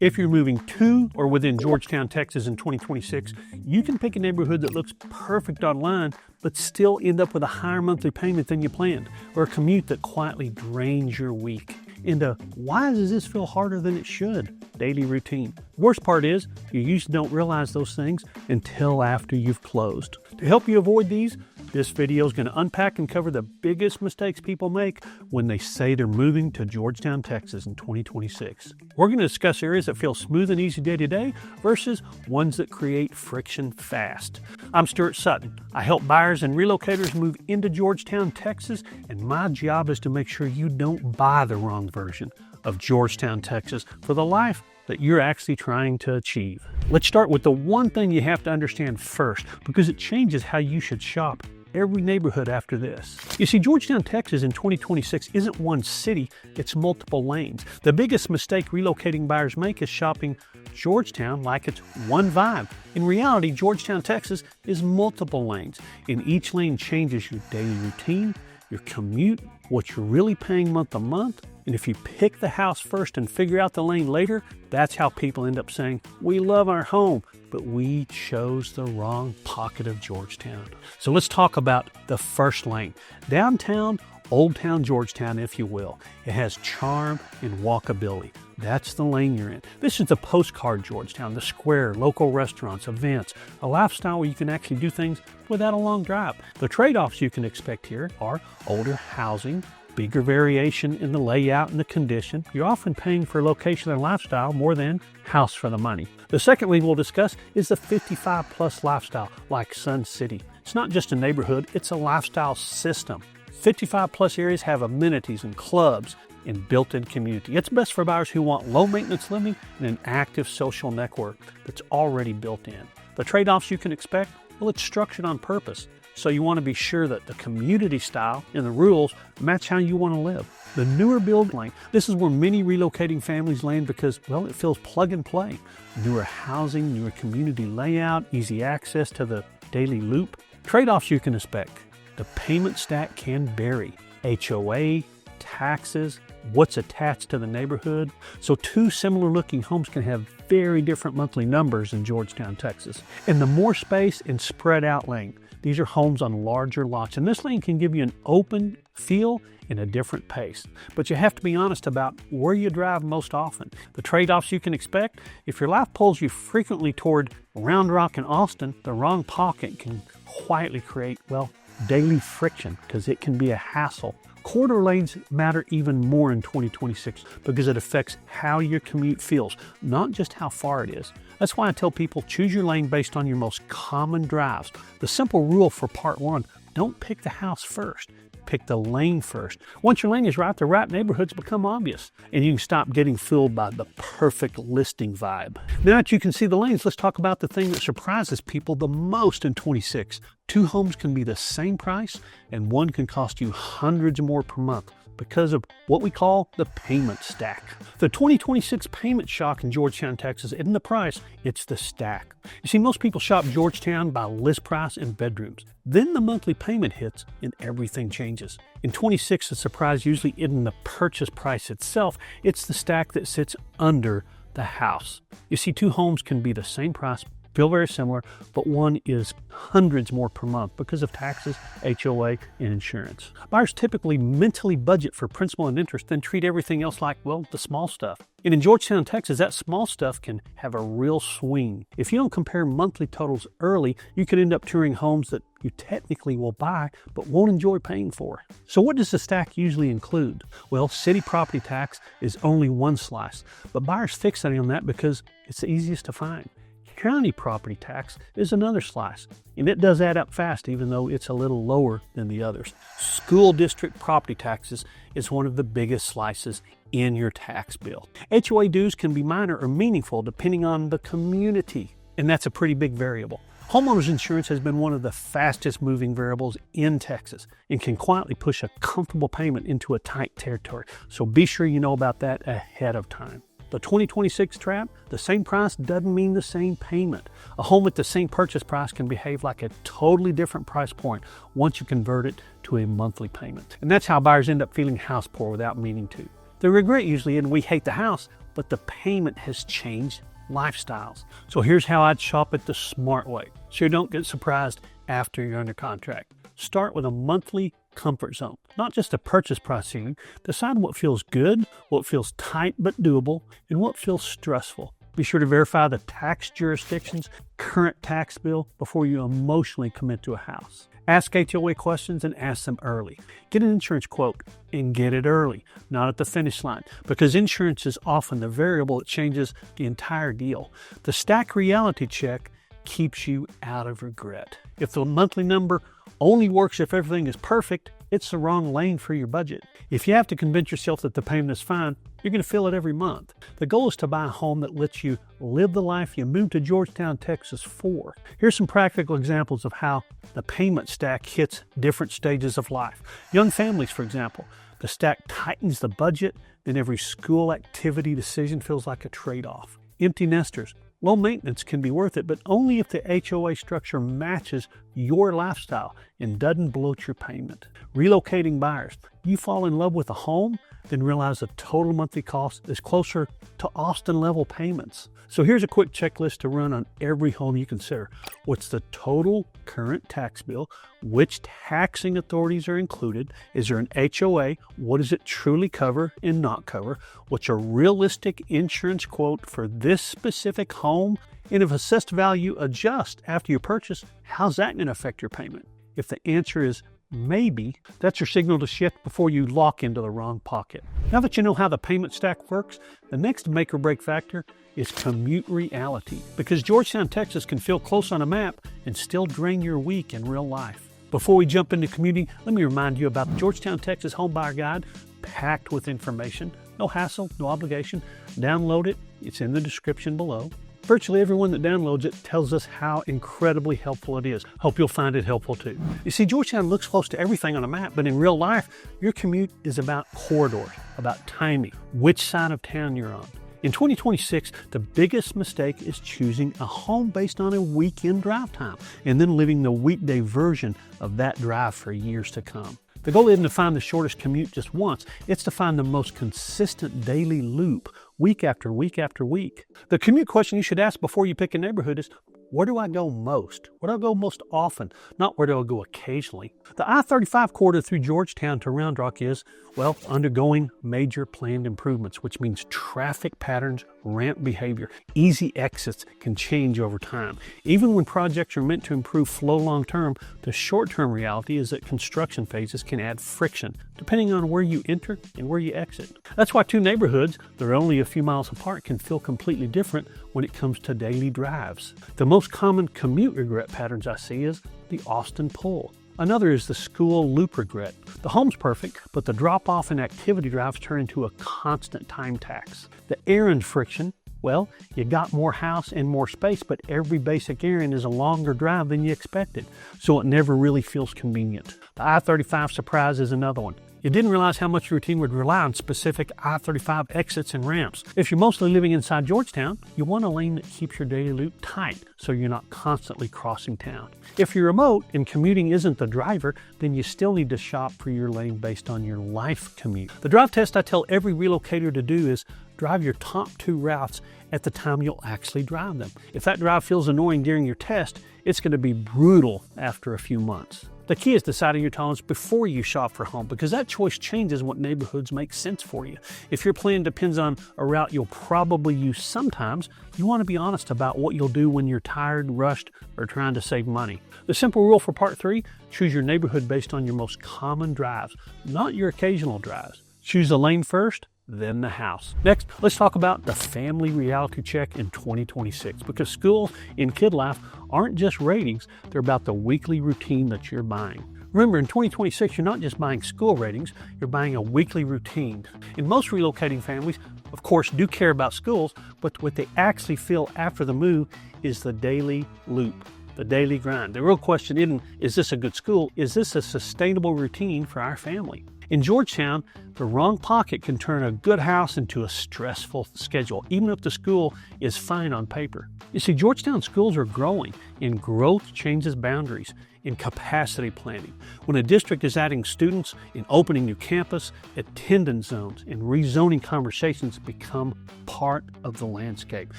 If you're moving to or within Georgetown, Texas in 2026, you can pick a neighborhood that looks perfect online, but still end up with a higher monthly payment than you planned, or a commute that quietly drains your week. Into why does this feel harder than it should? Daily routine. Worst part is, you usually don't realize those things until after you've closed. To help you avoid these, this video is going to unpack and cover the biggest mistakes people make when they say they're moving to Georgetown, Texas in 2026. We're going to discuss areas that feel smooth and easy day to day versus ones that create friction fast. I'm Stuart Sutton. I help buyers and relocators move into Georgetown, Texas, and my job is to make sure you don't buy the wrong version of Georgetown, Texas for the life that you're actually trying to achieve. Let's start with the one thing you have to understand first, because it changes how you should shop every neighborhood after this. You see, Georgetown, Texas in 2026 isn't one city, it's multiple lanes. The biggest mistake relocating buyers make is shopping Georgetown like it's one vibe. In reality, Georgetown, Texas is multiple lanes, and each lane changes your daily routine, your commute, what you're really paying month to month. And if you pick the house first and figure out the lane later, that's how people end up saying, we love our home, but we chose the wrong pocket of Georgetown. So let's talk about the first lane. Downtown, Old Town Georgetown, if you will. It has charm and walkability. That's the lane you're in. This is the postcard Georgetown, the square, local restaurants, events, a lifestyle where you can actually do things without a long drive. The trade-offs you can expect here are older housing, bigger variation in the layout and the condition. You're often paying for location and lifestyle more than house for the money. The second lane we'll discuss is the 55 plus lifestyle, like Sun City. It's not just a neighborhood, it's a lifestyle system. 55 plus areas have amenities and clubs and built-in community. It's best for buyers who want low maintenance living and an active social network that's already built in. The trade-offs you can expect, well, it's structured on purpose. So you want to be sure that the community style and the rules match how you want to live. The newer build lane, this is where many relocating families land because, well, it feels plug and play. Newer housing, newer community layout, easy access to the daily loop. Trade-offs you can expect. The payment stack can vary. HOA, taxes, what's attached to the neighborhood. So two similar looking homes can have very different monthly numbers in Georgetown, Texas. And the more space and spread out lane. These are homes on larger lots, and this lane can give you an open feel and a different pace. But you have to be honest about where you drive most often. The trade-offs you can expect, if your life pulls you frequently toward Round Rock and Austin, the wrong pocket can quietly create, well, daily friction because it can be a hassle. Corridor lanes matter even more in 2026 because it affects how your commute feels, not just how far it is. That's why I tell people choose your lane based on your most common drives. The simple rule for part one, don't pick the house first. Pick the lane first. Once your lane is right, the right neighborhoods become obvious, and you can stop getting fooled by the perfect listing vibe. Now that you can see the lanes, let's talk about the thing that surprises people the most in 26. Two homes can be the same price, and one can cost you hundreds more per month because of what we call the payment stack. The 2026 payment shock in Georgetown, Texas isn't the price, it's the stack. You see, most people shop Georgetown by list price and bedrooms. Then the monthly payment hits and everything changes. In 26, the surprise usually isn't the purchase price itself, it's the stack that sits under the house. You see, two homes can be the same price, feel very similar, but one is hundreds more per month because of taxes, HOA, and insurance. Buyers typically mentally budget for principal and interest, then treat everything else like, well, the small stuff. And in Georgetown, Texas, that small stuff can have a real swing. If you don't compare monthly totals early, you could end up touring homes that you technically will buy, but won't enjoy paying for. So what does the stack usually include? Well, city property tax is only one slice, but buyers fixate on that because it's the easiest to find. County property tax is another slice, and it does add up fast even though it's a little lower than the others. School district property taxes is one of the biggest slices in your tax bill. HOA dues can be minor or meaningful depending on the community, and that's a pretty big variable. Homeowners insurance has been one of the fastest moving variables in Texas and can quietly push a comfortable payment into a tight territory, so be sure you know about that ahead of time. The 2026 trap, the same price doesn't mean the same payment. A home at the same purchase price can behave like a totally different price point once you convert it to a monthly payment. And that's how buyers end up feeling house poor without meaning to. The regret usually isn't we hate the house, but the payment has changed lifestyles. So here's how I'd shop it the smart way, so you don't get surprised after you're under contract. Start with a monthly comfort zone, not just a purchase price ceiling. Decide what feels good, what feels tight but doable, and what feels stressful. Be sure to verify the tax jurisdiction's current tax bill before you emotionally commit to a house. Ask HOA questions and ask them early. Get an insurance quote and get it early, not at the finish line, because insurance is often the variable that changes the entire deal. The Stack Reality Check keeps you out of regret. If the monthly number only works if everything is perfect, it's the wrong lane for your budget. If you have to convince yourself that the payment is fine, you're going to feel it every month. The goal is to buy a home that lets you live the life you moved to Georgetown, Texas for. Here's some practical examples of how the payment stack hits different stages of life. Young families, for example, the stack tightens the budget, and every school activity decision feels like a trade-off. Empty nesters, low maintenance can be worth it, but only if the HOA structure matches your lifestyle and doesn't bloat your payment. Relocating buyers, you fall in love with a home, then realize the total monthly cost is closer to Austin level payments. So here's a quick checklist to run on every home you consider. What's the total current tax bill? Which taxing authorities are included? Is there an HOA? What does it truly cover and not cover? What's a realistic insurance quote for this specific home? And if assessed value adjusts after you purchase, how's that going to affect your payment? If the answer is maybe, that's your signal to shift before you lock into the wrong pocket. Now that you know how the payment stack works, the next make or break factor is Commute Reality, because Georgetown, Texas can feel close on a map and still drain your week in real life. Before we jump into commuting, let me remind you about the Georgetown, Texas Home Buyer Guide, packed with information. No hassle, no obligation. Download it. It's in the description below. Virtually everyone that downloads it tells us how incredibly helpful it is. Hope you'll find it helpful too. You see, Georgetown looks close to everything on a map, but in real life, your commute is about corridors, about timing, which side of town you're on. In 2026, the biggest mistake is choosing a home based on a weekend drive time and then living the weekday version of that drive for years to come. The goal isn't to find the shortest commute just once, it's to find the most consistent daily loop, week after week after week. The commute question you should ask before you pick a neighborhood is, where do I go most? Where do I go most often? Not where do I go occasionally? The I-35 corridor through Georgetown to Round Rock is, well, undergoing major planned improvements, which means traffic patterns, ramp behavior, easy exits can change over time. Even when projects are meant to improve flow long-term, the short-term reality is that construction phases can add friction, depending on where you enter and where you exit. That's why two neighborhoods that are only a few miles apart can feel completely different when it comes to daily drives. The most common commute regret patterns I see is the Austin pull. Another is the school loop regret. The home's perfect, but the drop-off and activity drives turn into a constant time tax. The errand friction, well, you got more house and more space, but every basic errand is a longer drive than you expected, so it never really feels convenient. The I-35 surprise is another one. You didn't realize how much your routine would rely on specific I-35 exits and ramps. If you're mostly living inside Georgetown, you want a lane that keeps your daily loop tight so you're not constantly crossing town. If you're remote and commuting isn't the driver, then you still need to shop for your lane based on your life commute. The drive test I tell every relocator to do is drive your top 2 routes at the time you'll actually drive them. If that drive feels annoying during your test, it's going to be brutal after a few months. The key is deciding your tolerance before you shop for a home, because that choice changes what neighborhoods make sense for you. If your plan depends on a route you'll probably use sometimes, you want to be honest about what you'll do when you're tired, rushed, or trying to save money. The simple rule for part 3, choose your neighborhood based on your most common drives, not your occasional drives. Choose the lane first, then the house. Next, let's talk about the family reality check in 2026, because schools in kid life aren't just ratings, they're about the weekly routine that you're buying. Remember, in 2026, you're not just buying school ratings, you're buying a weekly routine. And most relocating families, of course, do care about schools, but what they actually feel after the move is the daily loop, the daily grind. The real question isn't, is this a good school? Is this a sustainable routine for our family? In Georgetown, the wrong pocket can turn a good house into a stressful schedule, even if the school is fine on paper. You see, Georgetown schools are growing, and growth changes boundaries in capacity planning. When a district is adding students and opening new campus, attendance zones and rezoning conversations become part of the landscape.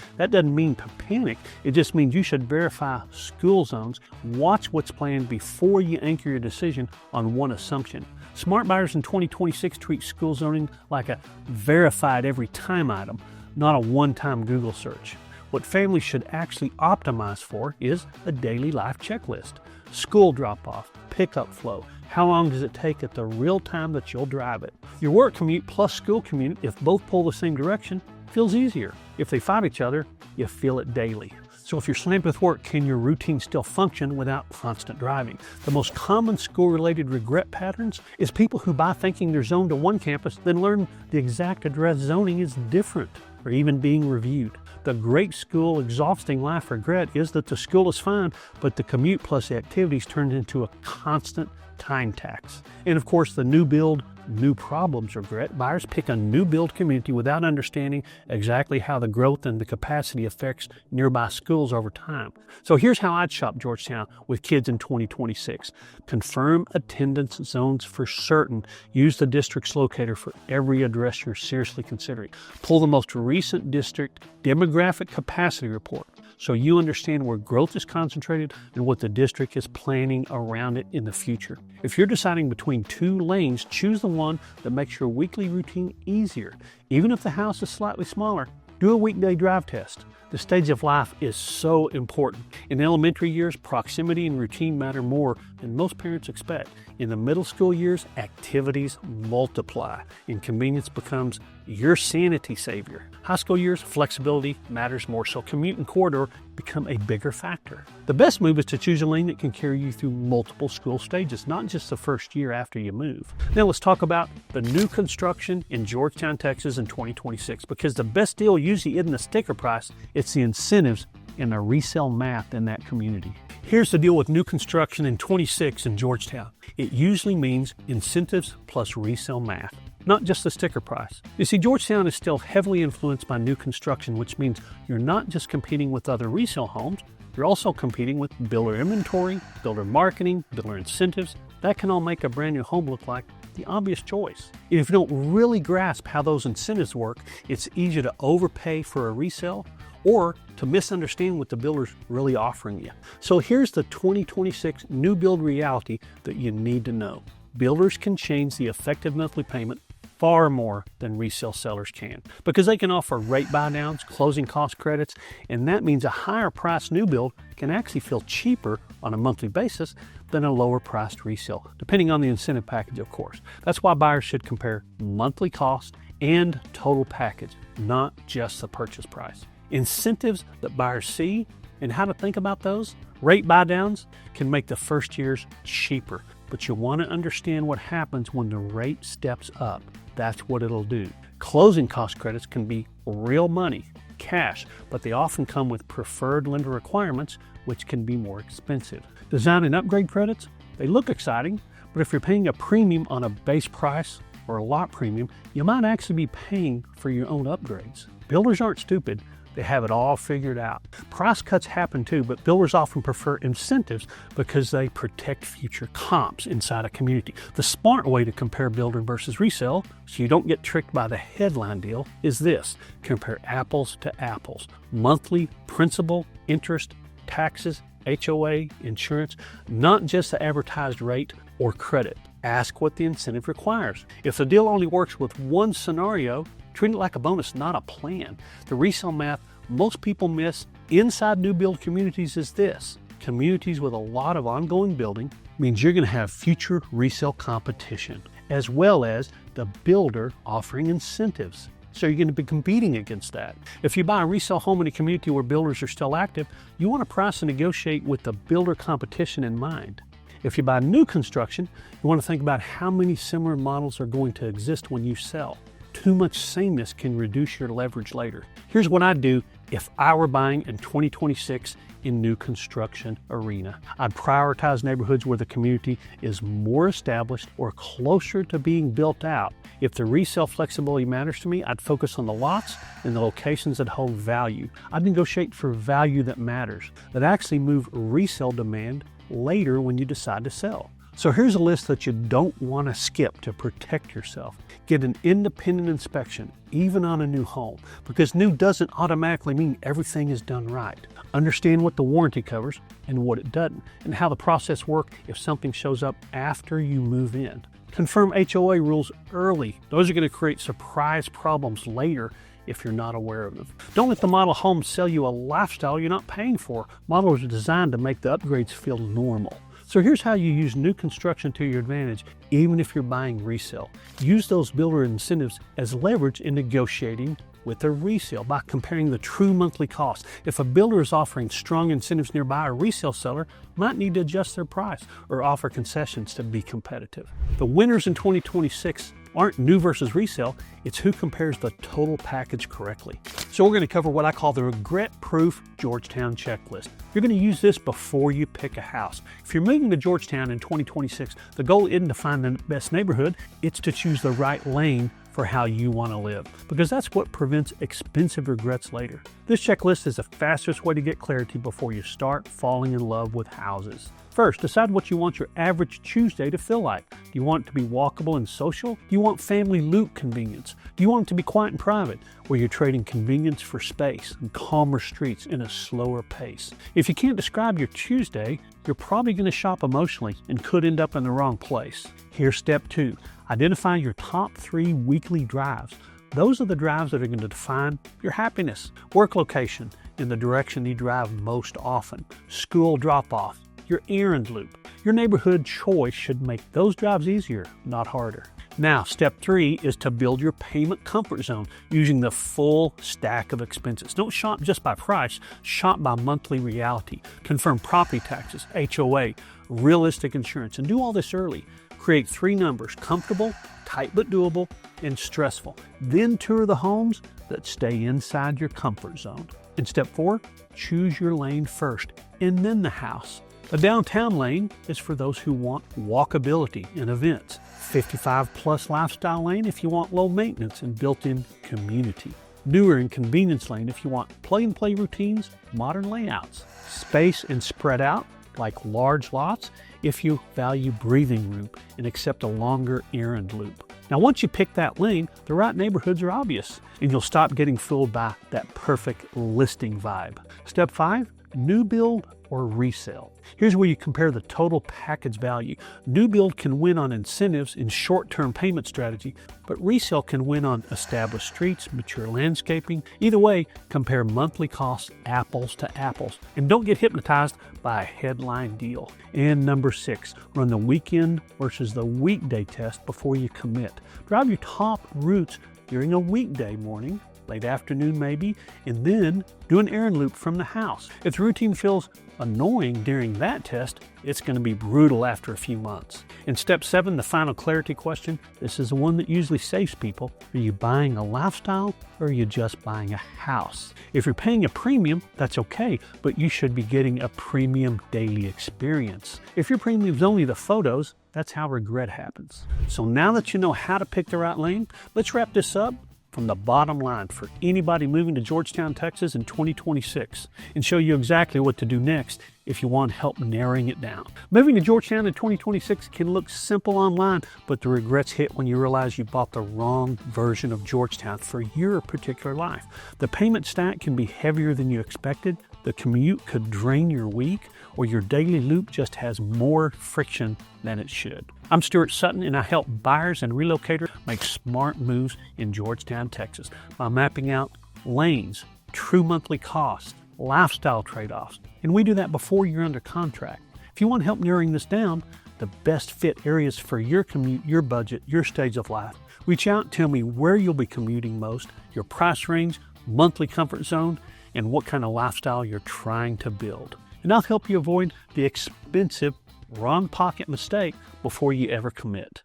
That doesn't mean to panic. It just means you should verify school zones, watch what's planned before you anchor your decision on one assumption. Smart buyers in 2026 treat school zoning like a verified every time item, not a one-time Google search. What families should actually optimize for is a daily life checklist. School drop-off, pickup flow, how long does it take at the real time that you'll drive it? Your work commute plus school commute, if both pull the same direction, feels easier. If they fight each other, you feel it daily. So if you're slammed with work, can your routine still function without constant driving? The most common school-related regret patterns is people who buy thinking they're zoned to one campus, then learn the exact address zoning is different or even being reviewed. The great school exhausting life regret is that the school is fine, but the commute plus the activities turned into a constant time tax. And of course, the new build, new problems regret. Buyers pick a new build community without understanding exactly how the growth and the capacity affects nearby schools over time. So here's how I'd shop Georgetown with kids in 2026. Confirm attendance zones for certain. Use the district's locator for every address you're seriously considering. Pull the most recent district demographic capacity report so you understand where growth is concentrated and what the district is planning around it in the future. If you're deciding between two lanes, choose the one that makes your weekly routine easier. Even if the house is slightly smaller, do a weekday drive test. The stage of life is so important. In elementary years, proximity and routine matter more than most parents expect. In the middle school years, activities multiply and convenience becomes your sanity savior. High school years, flexibility matters more, so commute and corridor become a bigger factor. The best move is to choose a lane that can carry you through multiple school stages, not just the first year after you move. Now let's talk about the new construction in Georgetown, Texas in 2026, because the best deal usually isn't the sticker price, it's the incentives and the resale math in that community. Here's the deal with new construction in 26 in Georgetown. It usually means incentives plus resale math, not just the sticker price. You see, Georgetown is still heavily influenced by new construction, which means you're not just competing with other resale homes, you're also competing with builder inventory, builder marketing, builder incentives. That can all make a brand new home look like the obvious choice. If you don't really grasp how those incentives work, it's easy to overpay for a resale or to misunderstand what the builder's really offering you. So here's the 2026 new build reality that you need to know. Builders can change the effective monthly payment far more than resale sellers can because they can offer rate buy downs, closing cost credits, and that means a higher priced new build can actually feel cheaper on a monthly basis than a lower priced resale, depending on the incentive package, of course. That's why buyers should compare monthly cost and total package, not just the purchase price. Incentives that buyers see and how to think about those. Rate buy downs can make the first years cheaper, but you want to understand what happens when the rate steps up. That's what it'll do. Closing cost credits can be real money, cash, but they often come with preferred lender requirements, which can be more expensive. Design and upgrade credits, they look exciting, but if you're paying a premium on a base price or a lot premium, you might actually be paying for your own upgrades. Builders aren't stupid. They have it all figured out. Price cuts happen too, but builders often prefer incentives because they protect future comps inside a community. The smart way to compare builder versus resale, so you don't get tricked by the headline deal, is this. Compare apples to apples. Monthly principal, interest, taxes, HOA, insurance, not just the advertised rate or credit. Ask what the incentive requires. If the deal only works with one scenario, treat it like a bonus, not a plan. The resale math most people miss inside new build communities is this. Communities with a lot of ongoing building means you're going to have future resale competition, as well as the builder offering incentives. So you're going to be competing against that. If you buy a resale home in a community where builders are still active, you want to price and negotiate with the builder competition in mind. If you buy new construction, you want to think about how many similar models are going to exist when you sell. Too much sameness can reduce your leverage later. Here's what I do If I were buying in 2026 in new construction arena, I'd prioritize neighborhoods where the community is more established or closer to being built out. If the resale flexibility matters to me, I'd focus on the lots and the locations that hold value. I'd negotiate for value that matters, that actually move resale demand later when you decide to sell. So here's a list that you don't want to skip to protect yourself. Get an independent inspection, even on a new home, because new doesn't automatically mean everything is done right. Understand what the warranty covers and what it doesn't, and how the process works if something shows up after you move in. Confirm HOA rules early. Those are going to create surprise problems later if you're not aware of them. Don't let the model home sell you a lifestyle you're not paying for. Models are designed to make the upgrades feel normal. So here's how you use new construction to your advantage, even if you're buying resale. Use those builder incentives as leverage in negotiating with a resale by comparing the true monthly cost. If a builder is offering strong incentives nearby, a resale seller might need to adjust their price or offer concessions to be competitive. The winners in 2026 aren't new versus resale, it's who compares the total package correctly. So we're going to cover what I call the regret-proof Georgetown checklist. You're going to use this before you pick a house. If you're moving to Georgetown in 2026, the goal isn't to find the best neighborhood, it's to choose the right lane for how you want to live, because that's what prevents expensive regrets later. This checklist is the fastest way to get clarity before you start falling in love with houses. First, decide what you want your average Tuesday to feel like. Do you want it to be walkable and social? Do you want family loop convenience? Do you want it to be quiet and private, where you're trading convenience for space and calmer streets in a slower pace? If you can't describe your Tuesday, you're probably going to shop emotionally and could end up in the wrong place. Here's step 2. Identify your top 3 weekly drives. Those are the drives that are going to define your happiness. Work location, in the direction you drive most often. School drop-off, your errand loop. Your neighborhood choice should make those drives easier, not harder. Now, step 3 is to build your payment comfort zone using the full stack of expenses. Don't shop just by price, shop by monthly reality. Confirm property taxes, HOA, realistic insurance, and do all this early. Create 3 numbers: comfortable, tight but doable, and stressful. Then tour the homes that stay inside your comfort zone. In step 4, choose your lane first, and then the house. The downtown lane is for those who want walkability and events. 55 plus lifestyle lane if you want low maintenance and built-in community. Newer and convenience lane if you want plug-and-play routines, modern layouts. Space and spread out like large lots if you value breathing room and accept a longer errand loop. Now, once you pick that lane, the right neighborhoods are obvious, and you'll stop getting fooled by that perfect listing vibe. Step 5, new build or resale. Here's where you compare the total package value. New build can win on incentives and short-term payment strategy, but resale can win on established streets, mature landscaping. Either way, compare monthly costs apples to apples, and don't get hypnotized by a headline deal. And number 6, run the weekend versus the weekday test before you commit. Drive your top routes during a weekday morning, late afternoon maybe, and then do an errand loop from the house. If the routine feels annoying during that test, it's going to be brutal after a few months. In step 7, the final clarity question, this is the one that usually saves people. Are you buying a lifestyle or are you just buying a house? If you're paying a premium, that's okay, but you should be getting a premium daily experience. If your premium is only the photos, that's how regret happens. So now that you know how to pick the right lane, let's wrap this up from the bottom line for anybody moving to Georgetown, Texas in 2026, and show you exactly what to do next if you want help narrowing it down. Moving to Georgetown in 2026 can look simple online, but the regrets hit when you realize you bought the wrong version of Georgetown for your particular life. The payment stack can be heavier than you expected, the commute could drain your week, or your daily loop just has more friction than it should. I'm Stuart Sutton, and I help buyers and relocators make smart moves in Georgetown, Texas by mapping out lanes, true monthly costs, lifestyle trade-offs, and we do that before you're under contract. If you want help narrowing this down, the best fit areas for your commute, your budget, your stage of life, reach out and tell me where you'll be commuting most, your price range, monthly comfort zone, and what kind of lifestyle you're trying to build. And I'll help you avoid the expensive wrong pocket mistake before you ever commit.